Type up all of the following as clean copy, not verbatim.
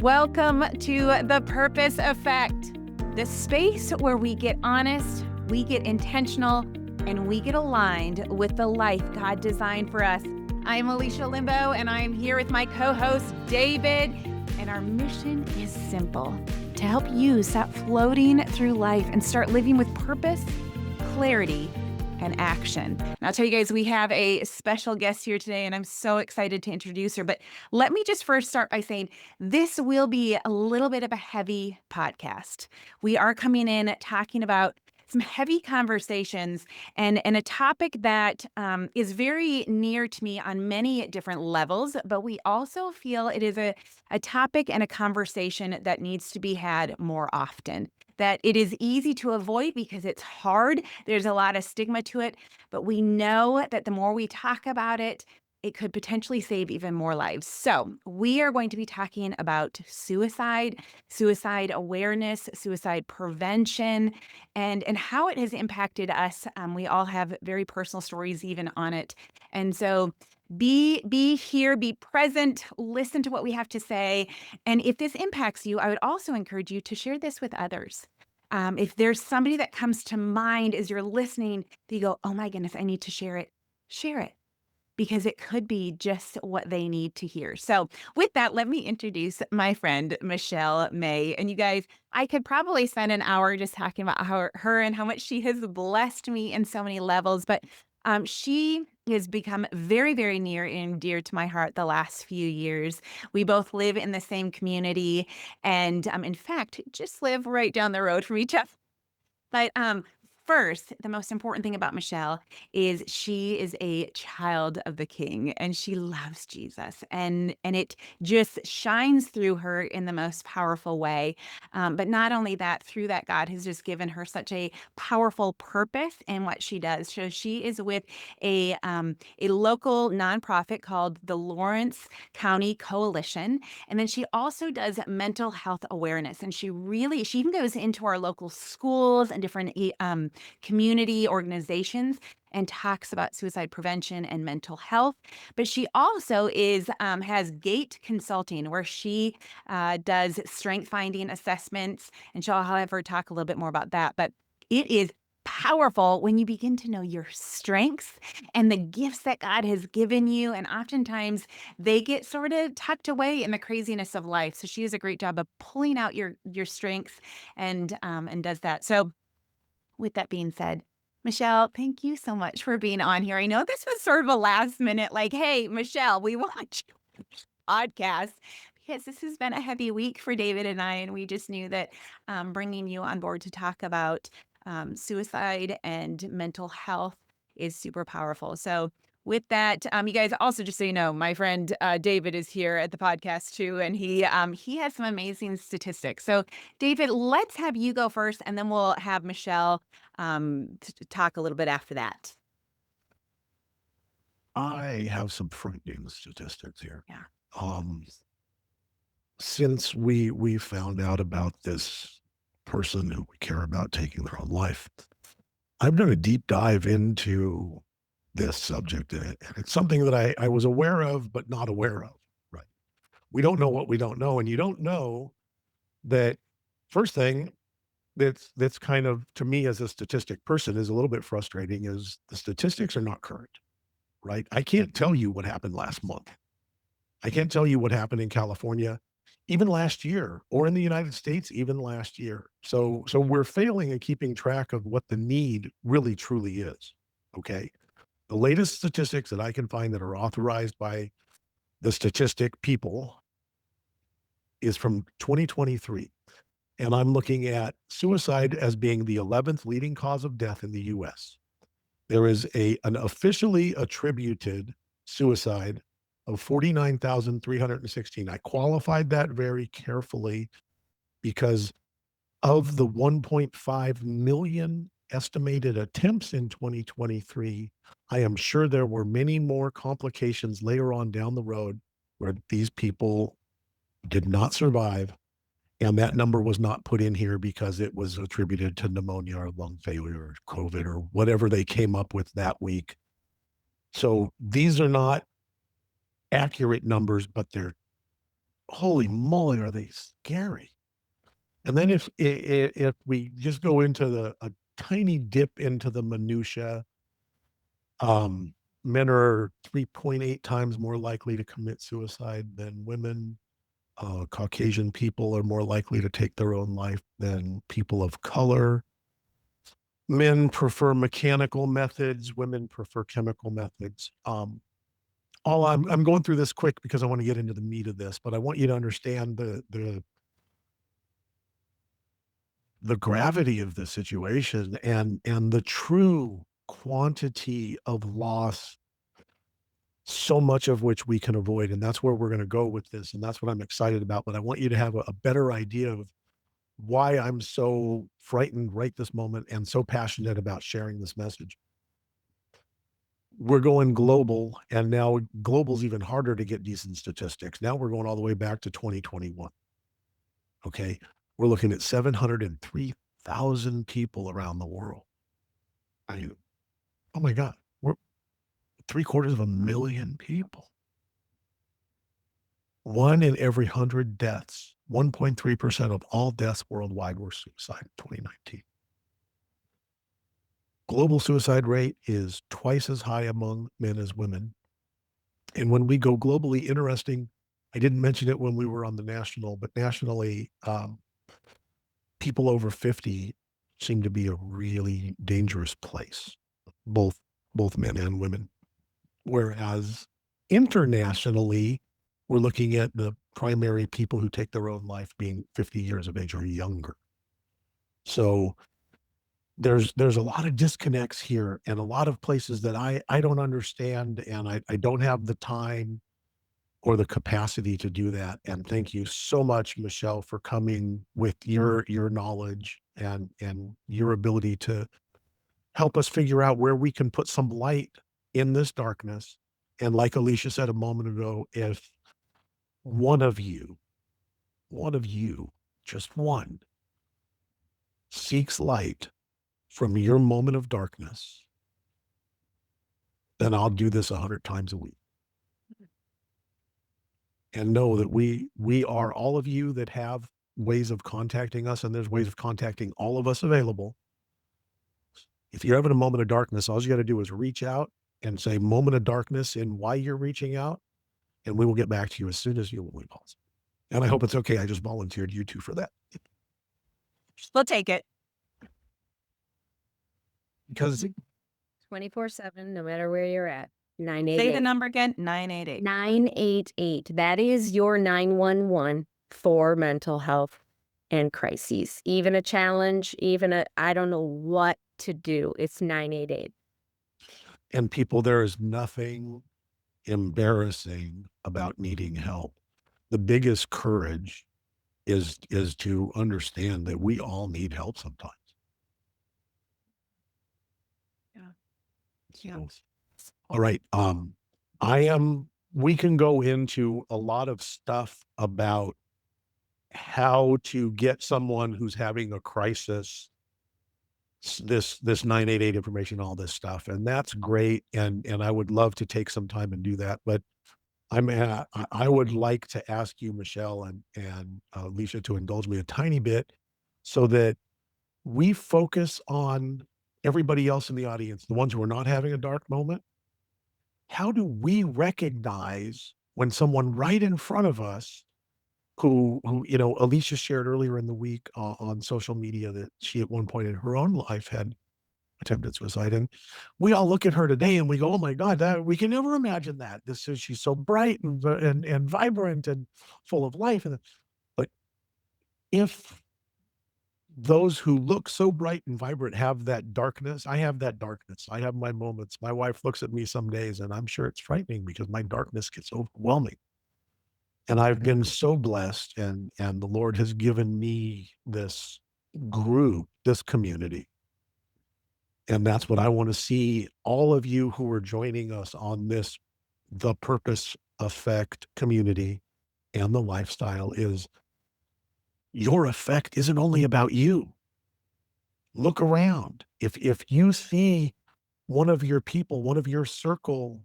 Welcome to The Purpose Effect, the space where we get honest, we get intentional, and we get aligned with the life God designed for us. I'm Alesha Limbo, and I'm here with my co-host, David, and our mission is simple: to help you stop floating through life and start living with purpose, clarity, and action. And I'll tell you guys, we have a special guest here today, and I'm so excited to introduce her. But let me just first start by saying this will be a little bit of a heavy podcast. We are coming in talking about some heavy conversations and a topic that is very near to me on many different levels, but we also feel it is a topic and a conversation that needs to be had more often, that it is easy to avoid because it's hard. There's a lot of stigma to it, but we know that the more we talk about it, it could potentially save even more lives. So we are going to be talking about suicide awareness, suicide prevention, and how it has impacted us. We all have very personal stories even on it. And so be here, be present, listen to what we have to say. And if this impacts you, I would also encourage you to share this with others. If there's somebody that comes to mind as you're listening, that you go, oh my goodness, I need to share it, because it could be just what they need to hear. So with that, let me introduce my friend, Michelle May. And you guys, I could probably spend an hour just talking about her and how much she has blessed me in so many levels. But she has become very, very near and dear to my heart the last few years. We both live in the same community and, in fact, just live right down the road from each other. But first, the most important thing about Michelle is she is a child of the King, and she loves Jesus, and it just shines through her in the most powerful way. But not only that, through that, God has just given her such a powerful purpose in what she does. So she is with a local nonprofit called the Lawrence County Coalition, and then she also does mental health awareness, and she even goes into our local schools and different community organizations and talks about suicide prevention and mental health. But she also has Gate Consulting, where she does strength finding assessments, and she'll have her talk a little bit more about that. But it is powerful when you begin to know your strengths and the gifts that God has given you. And oftentimes they get sort of tucked away in the craziness of life. So she does a great job of pulling out your strengths and does that. So with that being said, Michelle, thank you so much for being on here. I know this was sort of a last minute, like, hey, Michelle, we want you on this podcast, because this has been a heavy week for David and I, and we just knew that bringing you on board to talk about suicide and mental health is super powerful. So with that, you guys, also just so you know, my friend David is here at the podcast too, and he has some amazing statistics. So David, let's have you go first, and then we'll have Michelle talk a little bit after that. I have some frightening statistics here. Yeah. Since we found out about this person who we care about taking their own life, I've done a deep dive into this subject, and it's something that I was aware of, but not aware of, right? We don't know what we don't know, and you don't know that. First thing that's kind of, to me as a statistic person, is a little bit frustrating is the statistics are not current, right? I can't tell you what happened last month. I can't tell you what happened in California, even last year, or in the United States, even last year. So we're failing at keeping track of what the need really truly is. Okay. The latest statistics that I can find that are authorized by the statistic people is from 2023. And I'm looking at suicide as being the 11th leading cause of death in the US. There is an officially attributed suicide of 49,316. I qualified that very carefully because of the 1.5 million estimated attempts in 2023, I am sure there were many more complications later on down the road where these people did not survive. And that number was not put in here because it was attributed to pneumonia or lung failure or COVID or whatever they came up with that week. So these are not accurate numbers, but they're holy moly, are they scary? And then if we just go into a tiny dip into the minutia, um, men are 3.8 times more likely to commit suicide than women. Caucasian people are more likely to take their own life than people of color. Men prefer mechanical methods, women prefer chemical methods. All I'm going through this quick because I want to get into the meat of this, but I want you to understand the gravity of the situation and the true quantity of loss, so much of which we can avoid. And that's where we're going to go with this. And that's what I'm excited about. But I want you to have a better idea of why I'm so frightened right this moment and so passionate about sharing this message. We're going global, and now global's even harder to get decent statistics. Now we're going all the way back to 2021. Okay. We're looking at 703,000 people around the world. I mean, oh my God, we're 750,000 people. One in every 100 deaths, 1.3% of all deaths worldwide were suicide in 2019. Global suicide rate is twice as high among men as women. And when we go globally, interesting, I didn't mention it when we were on the national, but nationally, people over 50 seem to be a really dangerous place, both men and women. Whereas internationally, we're looking at the primary people who take their own life being 50 years of age or younger. So there's a lot of disconnects here and a lot of places that I don't understand, and I don't have the time or the capacity to do that. And thank you so much, Michelle, for coming with your knowledge and your ability to help us figure out where we can put some light in this darkness. And like Alesha said a moment ago, if one of you, just one, seeks light from your moment of darkness, then I'll do this 100 times a week. And know that we are, all of you that have ways of contacting us, and there's ways of contacting all of us available. If you're having a moment of darkness, all you got to do is reach out and say moment of darkness and why you're reaching out, and we will get back to you as soon as humanly possible. And I hope it's okay. I just volunteered you two for that. We'll take it. Because 24/7, no matter where you're at. Say 988. the number again, 988. 988. That is your 911 for mental health and crises. Even a challenge, I don't know what to do. It's 988. and people, there is nothing embarrassing about needing help. The biggest courage is to understand that we all need help sometimes. Yeah. All right. We can go into a lot of stuff about how to get someone who's having a crisis, this 988 information, all this stuff. And that's great. And I would love to take some time and do that. But I would like to ask you, Michelle and Alicia, to indulge me a tiny bit so that we focus on everybody else in the audience, the ones who are not having a dark moment. How do we recognize when someone right in front of us who Alicia shared earlier in the week on social media that she at one point in her own life had attempted suicide, and we all look at her today and we go, oh my God, that we can never imagine that. She's so bright and vibrant and full of life. But if those who look so bright and vibrant have that darkness, I have that darkness. I have my moments. My wife looks at me some days and I'm sure it's frightening because my darkness gets overwhelming. And I've been so blessed, and the Lord has given me this group, this community. And that's what I want to see all of you who are joining us on this, the purpose effect community and the lifestyle, is your effect isn't only about you. Look around. If you see one of your people, one of your circle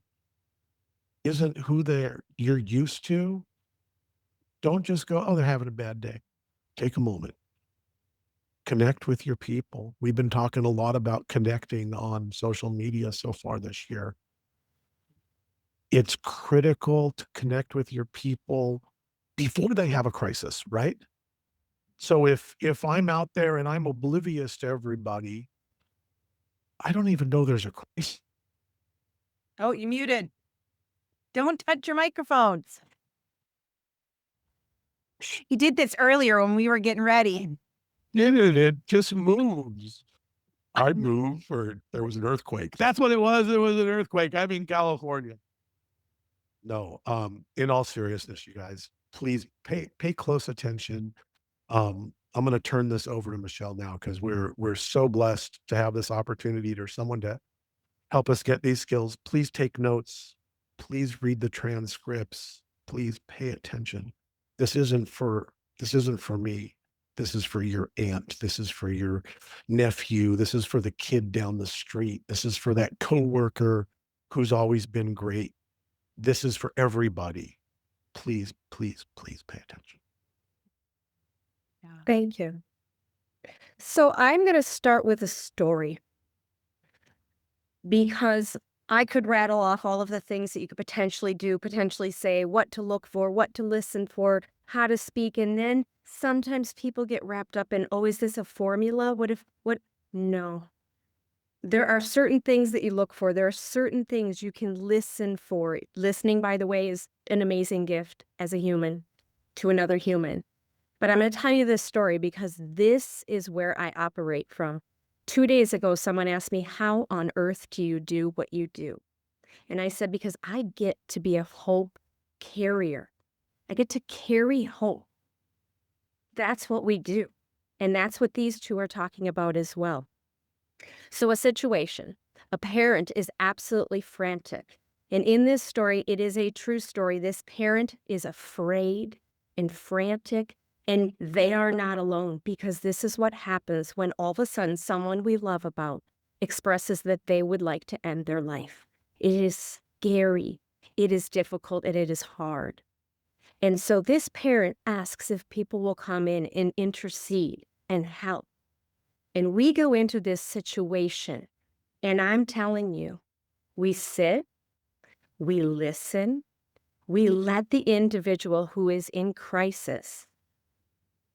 isn't who you're used to, Don't just go, oh, they're having a bad day. Take a moment. Connect with your people. We've been talking a lot about connecting on social media so far this year. It's critical to connect with your people before they have a crisis, right? So if I'm out there and I'm oblivious to everybody, I don't even know there's a crisis. Oh, you muted. Don't touch your microphones. You did this earlier when we were getting ready. It just moves. I moved or there was an earthquake. That's what it was. It was an earthquake. I'm in California. No, in all seriousness, you guys, please pay close attention. I'm going to turn this over to Michelle now because we're so blessed to have this opportunity to someone to help us get these skills. Please take notes. Please read the transcripts. Please pay attention. This isn't for me. This is for your aunt. This is for your nephew. This is for the kid down the street. This is for that coworker who's always been great. This is for everybody. Please, please, please pay attention. Thank you. So I'm going to start with a story because I could rattle off all of the things that you could potentially do, potentially say, what to look for, what to listen for, how to speak. And then sometimes people get wrapped up in, oh, is this a formula? No. There are certain things that you look for. There are certain things you can listen for. Listening, by the way, is an amazing gift as a human to another human. But I'm going to tell you this story because this is where I operate from. 2 days ago, someone asked me, how on earth do you do what you do? And I said, because I get to be a hope carrier. I get to carry hope. That's what we do. And that's what these two are talking about as well. So a situation, a parent is absolutely frantic. And in this story, it is a true story. This parent is afraid and frantic, and they are not alone because this is what happens when all of a sudden someone we love about expresses that they would like to end their life. It is scary, it is difficult, and it is hard. And so this parent asks if people will come in and intercede and help. And we go into this situation, and I'm telling you, we sit, we listen, we let the individual who is in crisis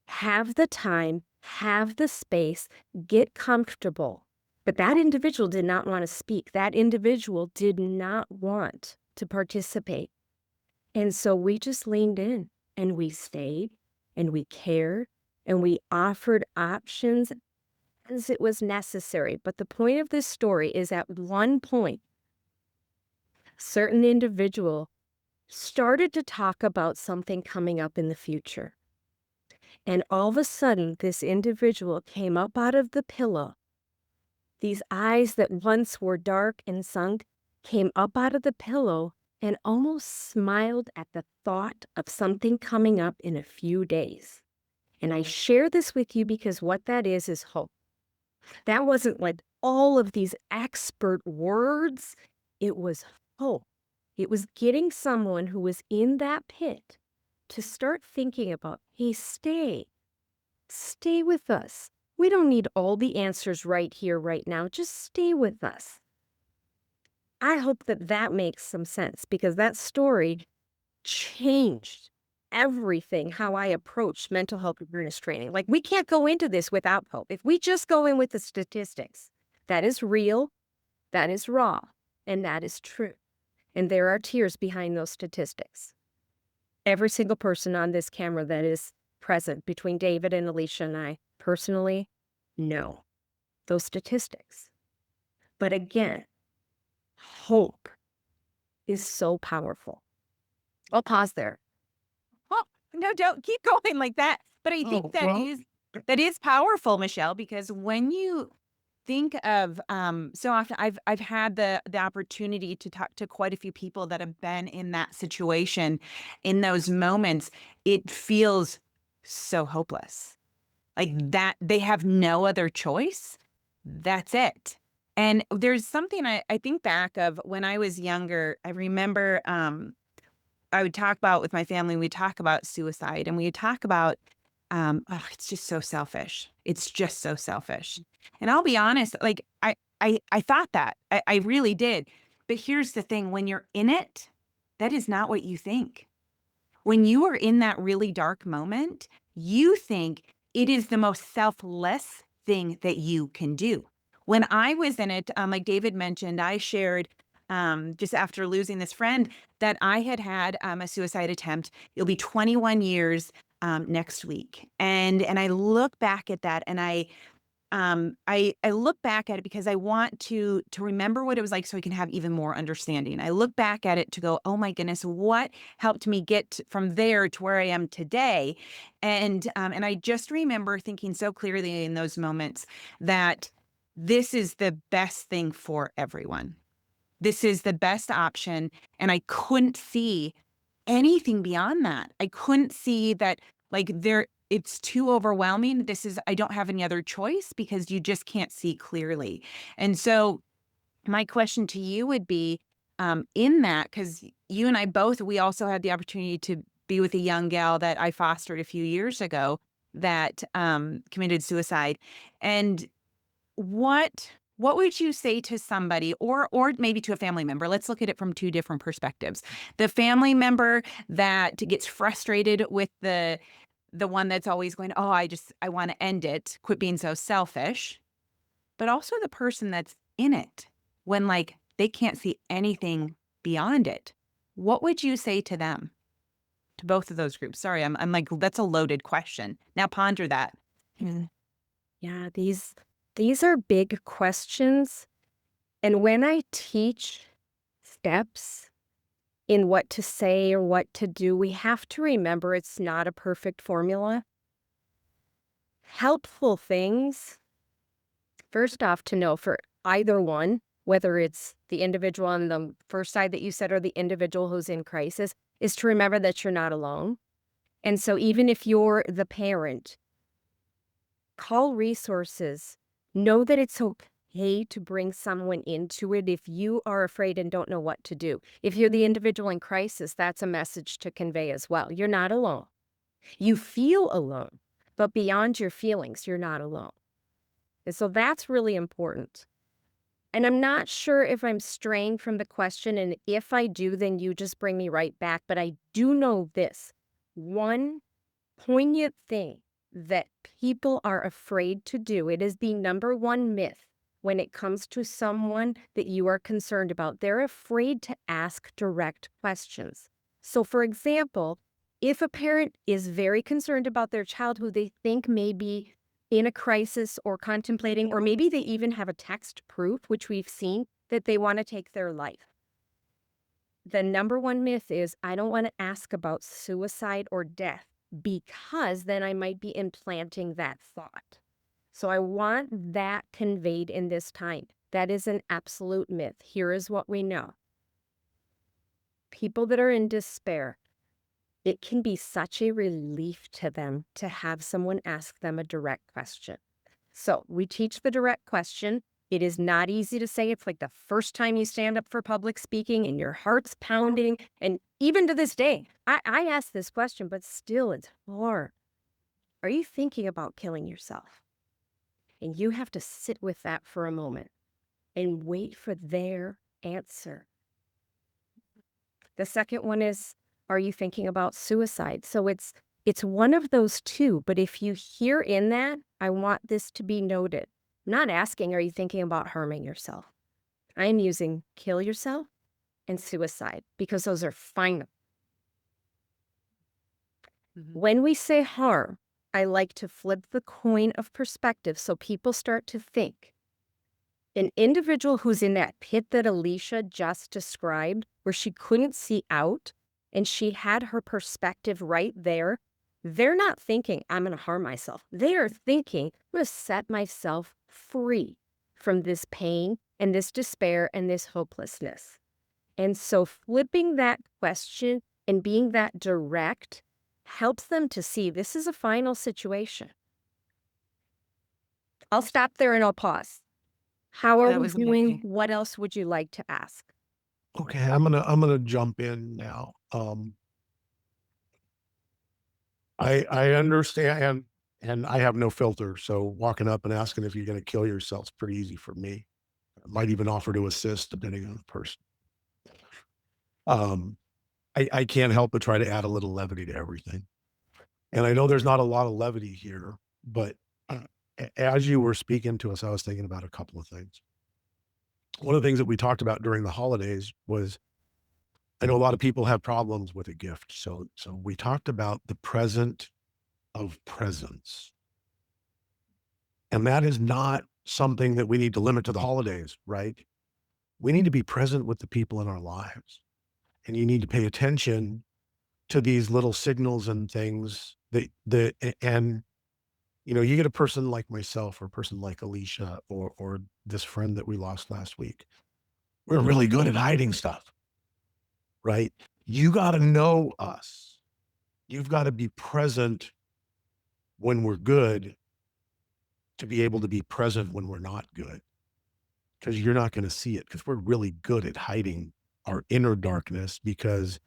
have the time, have the space, get comfortable. But that individual did not want to speak. That individual did not want to participate. And so we just leaned in and we stayed and we cared and we offered options as it was necessary. But the point of this story is at one point, a certain individual started to talk about something coming up in the future. And all of a sudden, this individual came up out of the pillow. These eyes that once were dark and sunk came up out of the pillow and almost smiled at the thought of something coming up in a few days. And I share this with you because what that is hope. That wasn't like all of these expert words. It was hope. It was getting someone who was in that pit to start thinking about, hey, stay with us. We don't need all the answers right here, right now. Just stay with us. I hope that makes some sense because that story changed everything, how I approach mental health awareness training. Like, we can't go into this without hope. If we just go in with the statistics, that is real, that is raw, and that is true. And there are tears behind those statistics. Every single person on this camera that is present between David and Alesha and I personally know those statistics. But again, hope is so powerful. I'll pause there. Oh, no, don't keep going like that. But I think that is powerful, Michelle, because when you think of so often I've had the opportunity to talk to quite a few people that have been in that situation. In those moments, it feels so hopeless. Like that they have no other choice. That's it. And there's something I think back of when I was younger. I remember I would talk about with my family, we talk about suicide and we talk about, oh, it's just so selfish. It's just so selfish. And I'll be honest, like I thought that. I really did. But here's the thing, when you're in it, that is not what you think. When you are in that really dark moment, you think it is the most selfless thing that you can do. When I was in it, like David mentioned, I shared just after losing this friend that I had had a suicide attempt. It'll be 21 years next week, and I look back at that, and I look back at it because I want to remember what it was like so I can have even more understanding. I look back at it to go, oh my goodness, what helped me get from there to where I am today? And I just remember thinking so clearly in those moments that this is the best thing for everyone. This is the best option. And I couldn't see anything beyond that. I couldn't see that like it's too overwhelming. I don't have any other choice because you just can't see clearly. And so my question to you would be in that, because you and I both, we also had the opportunity to be with a young gal that I fostered a few years ago that committed suicide. And what would you say to somebody or maybe to a family member? Let's look at it from two different perspectives. The family member that gets frustrated with the one that's always going, "Oh, I want to end it. Quit being so selfish." But also the person that's in it when like they can't see anything beyond it. What would you say to them? To both of those groups? Sorry, I'm like that's a loaded question. Now ponder that. Mm. Yeah, these are big questions. And when I teach steps in what to say or what to do, we have to remember it's not a perfect formula. Helpful things, first off, to know for either one, whether it's the individual on the first side that you said or the individual who's in crisis, is to remember that you're not alone. And so even if you're the parent, call resources. Know that it's okay to bring someone into it if you are afraid and don't know what to do. If you're the individual in crisis, that's a message to convey as well. You're not alone. You feel alone, but beyond your feelings, you're not alone. And so that's really important. And I'm not sure if I'm straying from the question, and if I do, then you just bring me right back. But I do know this one poignant thing that people are afraid to do. It is the number one myth when it comes to someone that you are concerned about. They're afraid to ask direct questions. So, for example, if a parent is very concerned about their child who they think may be in a crisis or contemplating, or maybe they even have a text proof, which we've seen, that they want to take their life. The number one myth is, I don't want to ask about suicide or death because then I might be implanting that thought. So I want that conveyed in this time. That is an absolute myth. Here is what we know. People that are in despair, it can be such a relief to them to have someone ask them a direct question. So we teach the direct question. It is not easy to say. It's like the first time you stand up for public speaking and your heart's pounding. And even to this day, I ask this question, but still it's hard. Are you thinking about killing yourself? And you have to sit with that for a moment and wait for their answer. The second one is, are you thinking about suicide? So it's one of those two, but if you hear in that, I want this to be noted. I'm not asking, are you thinking about harming yourself? I'm using kill yourself and suicide because those are final. When we say harm, I like to flip the coin of perspective so people start to think. An individual who's in that pit that Alesha just described, where she couldn't see out and she had her perspective right there, they're not thinking, I'm going to harm myself. They are thinking, I'm going to set myself free from this pain and this despair and this hopelessness. And so flipping that question and being that direct helps them to see this is a final situation. I'll stop there and I'll pause. How are That we was doing? amazing. What else would you like to ask? Okay, I'm gonna jump in now. I understand, and I have no filter, so walking up and asking if you're gonna kill yourself is pretty easy for me. I might even offer to assist depending on the person. Um, I can't help but try to add a little levity to everything. And I know there's not a lot of levity here, but, uh, as you were speaking to us, I was thinking about a couple of things. One of the things that we talked about during the holidays was I know a lot of people have problems with a gift. So we talked about the present of presence. And that is not something that we need to limit to the holidays, right? We need to be present with the people in our lives. And you need to pay attention to these little signals and things and you get a person like myself or a person like Alicia or this friend that we lost last week. We're really good at hiding stuff, right? You got to know us. You've got to be present when we're good to be able to be present when we're not good because you're not going to see it because we're really good at hiding our inner darkness because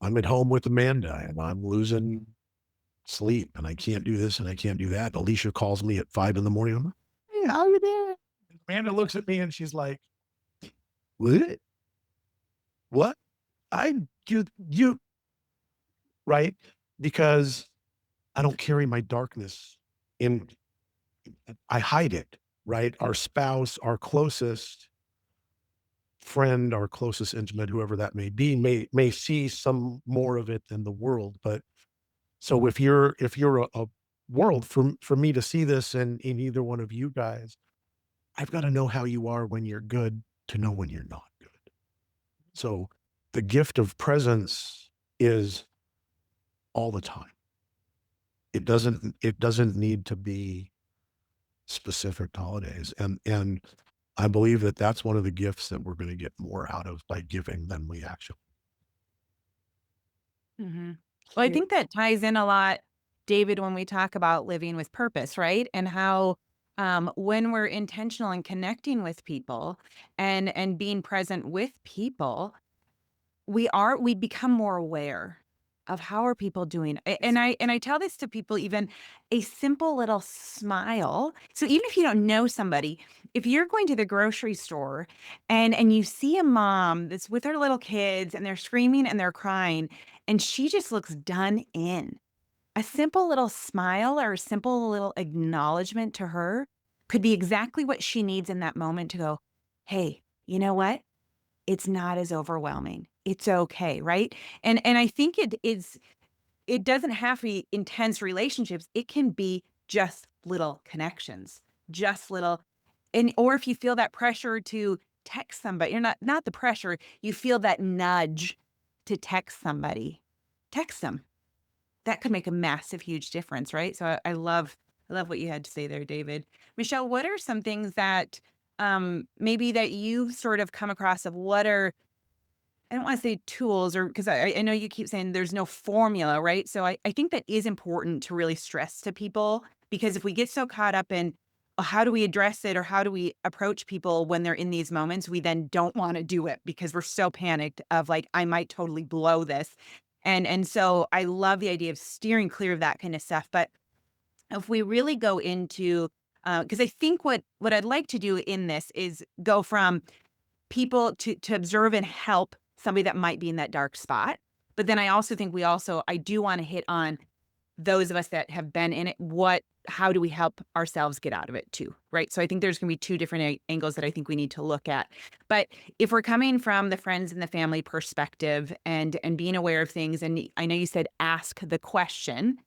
I'm at home with Amanda and I'm losing sleep and I can't do this and I can't do that. Alicia calls me at 5 in the morning. I'm like, hey, how you doing? Amanda looks at me and she's like, what? What? I, you, right? Because I don't carry my darkness in, I hide it, right? Our spouse, our closest friend, our closest intimate, whoever that may be, may see some more of it than the world. But so if you're a world for me to see this in either one of you guys, I've got to know how you are when you're good to know when you're not good. So the gift of presence is all the time. It doesn't need to be specific to holidays. And I believe that that's one of the gifts that we're going to get more out of by giving than we actually. Mhm. Well, I think that ties in a lot, David, when we talk about living with purpose, right? And how when we're intentional in connecting with people and being present with people, we become more aware of how are people doing. And I tell this to people, even a simple little smile. So even if you don't know somebody, if you're going to the grocery store and you see a mom that's with her little kids and they're screaming and they're crying and she just looks done in, a simple little smile or a simple little acknowledgement to her could be exactly what she needs in that moment to go, hey, you know what? It's not as overwhelming. It's okay, right? And I think it doesn't have to be intense relationships. It can be just little connections, just little or if you feel that pressure to text somebody, you're not the pressure, you feel that nudge to text somebody. Text them. That could make a massive, huge difference, right? So I love what you had to say there, David. Michelle, what are some things that maybe that you've sort of come across of what are I don't want to say tools or because I know you keep saying there's no formula, right? So I think that is important to really stress to people because if we get so caught up in how do we address it or how do we approach people when they're in these moments, we then don't want to do it because we're so panicked of like, I might totally blow this. And so I love the idea of steering clear of that kind of stuff. But if we really go into because I think what I'd like to do in this is go from people to observe and help somebody that might be in that dark spot. But then I also think I do want to hit on those of us that have been in it. How do we help ourselves get out of it too? Right. So I think there's going to be two different angles that I think we need to look at. But if we're coming from the friends and the family perspective and being aware of things, and I know you said ask the question,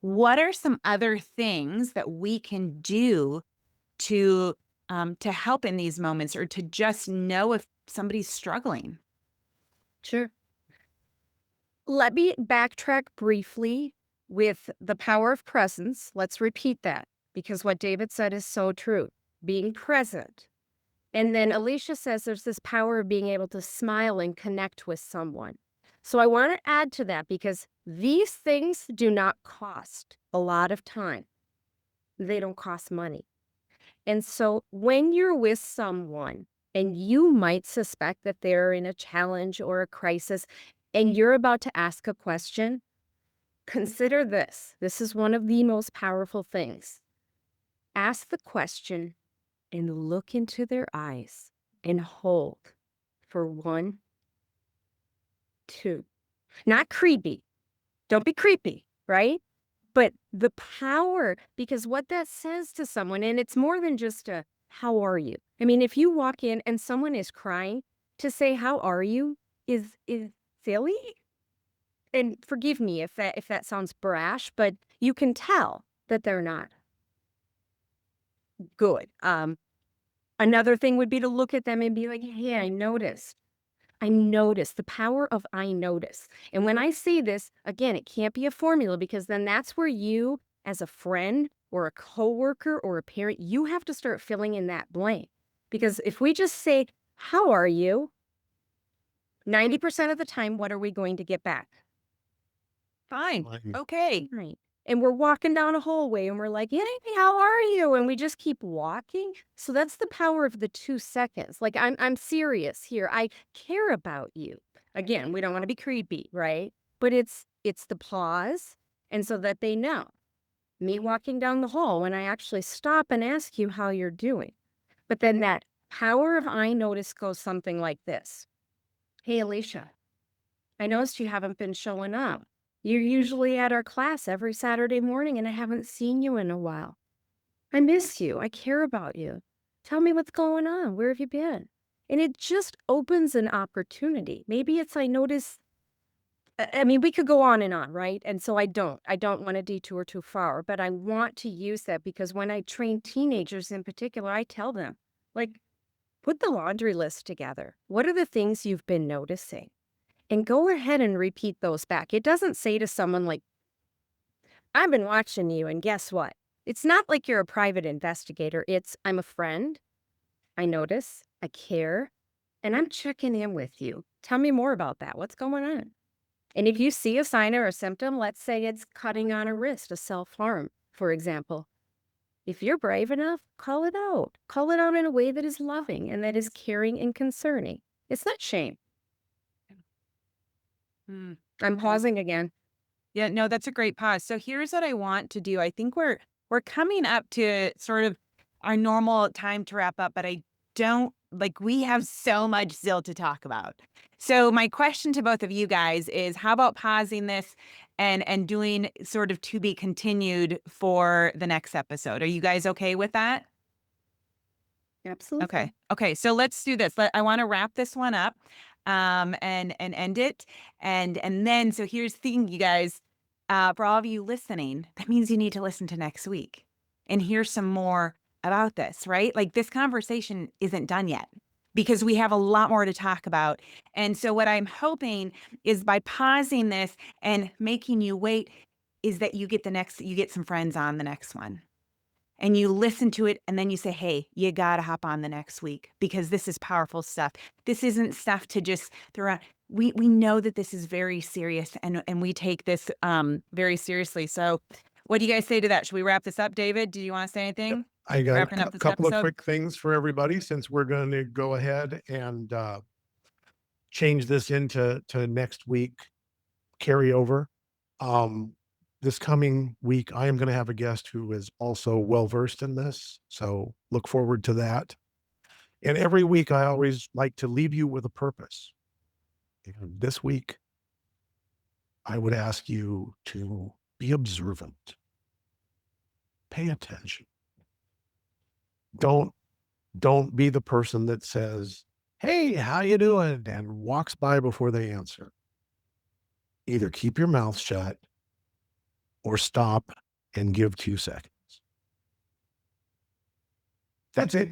what are some other things that we can do to help in these moments or to just know if somebody's struggling? Sure. Let me backtrack briefly with the power of presence. Let's repeat that because what David said is so true. Being present. And then Alicia says there's this power of being able to smile and connect with someone. So I want to add to that because these things do not cost a lot of time. They don't cost money. And so when you're with someone and you might suspect that they're in a challenge or a crisis and you're about to ask a question, Consider this. This is one of the most powerful things. Ask the question and look into their eyes and hold for 1, 2. Not creepy. Don't be creepy, right? But the power, because what that says to someone, and it's more than just a, how are you? I mean, if you walk in and someone is crying, to say, how are you, is silly. And forgive me if that sounds brash, but you can tell that they're not good. Another thing would be to look at them and be like, hey, I noticed. I notice the power of I notice. And when I say this, again, it can't be a formula, because then that's where you, as a friend or a coworker or a parent, you have to start filling in that blank. Because if we just say, how are you? 90% of the time, what are we going to get back? Fine. Fine. Okay. Right. And we're walking down a hallway and we're like, hey, how are you? And we just keep walking. So that's the power of the 2 seconds. Like, I'm serious here. I care about you. Again, we don't want to be creepy, right? But it's the pause. And so that they know. Me walking down the hall, when I actually stop and ask you how you're doing. But then that power of I notice goes something like this. Hey, Alesha, I noticed you haven't been showing up. You're usually at our class every Saturday morning, and I haven't seen you in a while. I miss you. I care about you. Tell me what's going on. Where have you been? And it just opens an opportunity. Maybe it's, I notice, I mean, we could go on and on, right? And so I don't want to detour too far, but I want to use that, because when I train teenagers in particular, I tell them, like, put the laundry list together. What are the things you've been noticing? And go ahead and repeat those back. It doesn't say to someone like, I've been watching you, and guess what? It's not like you're a private investigator. It's, I'm a friend. I notice. I care. And I'm checking in with you. Tell me more about that. What's going on? And if you see a sign or a symptom, let's say it's cutting on a wrist, a self-harm, for example. If you're brave enough, call it out. Call it out in a way that is loving and that is caring and concerning. It's not shame. I'm pausing again. Yeah, no, that's a great pause. So here's what I want to do. I think we're coming up to sort of our normal time to wrap up, but I don't like, we have so much still to talk about. So my question to both of you guys is, how about pausing this and doing sort of to be continued for the next episode? Are you guys okay with that? Absolutely. Okay. So let's do this. I want to wrap this one up, and end it. And then, so here's the thing, you guys, for all of you listening, that means you need to listen to next week and hear some more about this, right? Like, this conversation isn't done yet, because we have a lot more to talk about. And so what I'm hoping is, by pausing this and making you wait, is that you get some friends on the next one. And you listen to it, and then you say, hey, you got to hop on the next week, because this is powerful stuff. This isn't stuff to just throw out. We know that this is very serious, and we take this very seriously. So what do you guys say to that? Should we wrap this up, David? Do you want to say anything? I got Wrapping up a this couple of episode? quick things for everybody, since we're going to go ahead and change this into next week carryover. This coming week, I am going to have a guest who is also well-versed in this. So look forward to that. And every week, I always like to leave you with a purpose. And this week, I would ask you to be observant. Pay attention. Don't be the person that says, hey, how you doing? And walks by before they answer. Either keep your mouth shut or stop and give 2 seconds. That's it.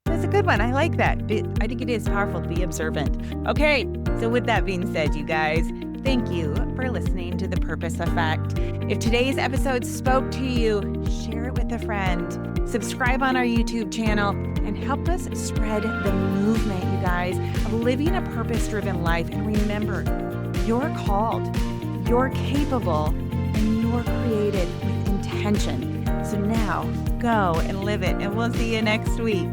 That's a good one. I like that. I think it is powerful to be observant. Okay, so with that being said, you guys, thank you for listening to The Purpose Effect. If today's episode spoke to you, share it with a friend. Subscribe on our YouTube channel and help us spread the movement, you guys, of living a purpose-driven life. And remember, you're called, you're capable, and you're created with intention. So now go and live it, and we'll see you next week.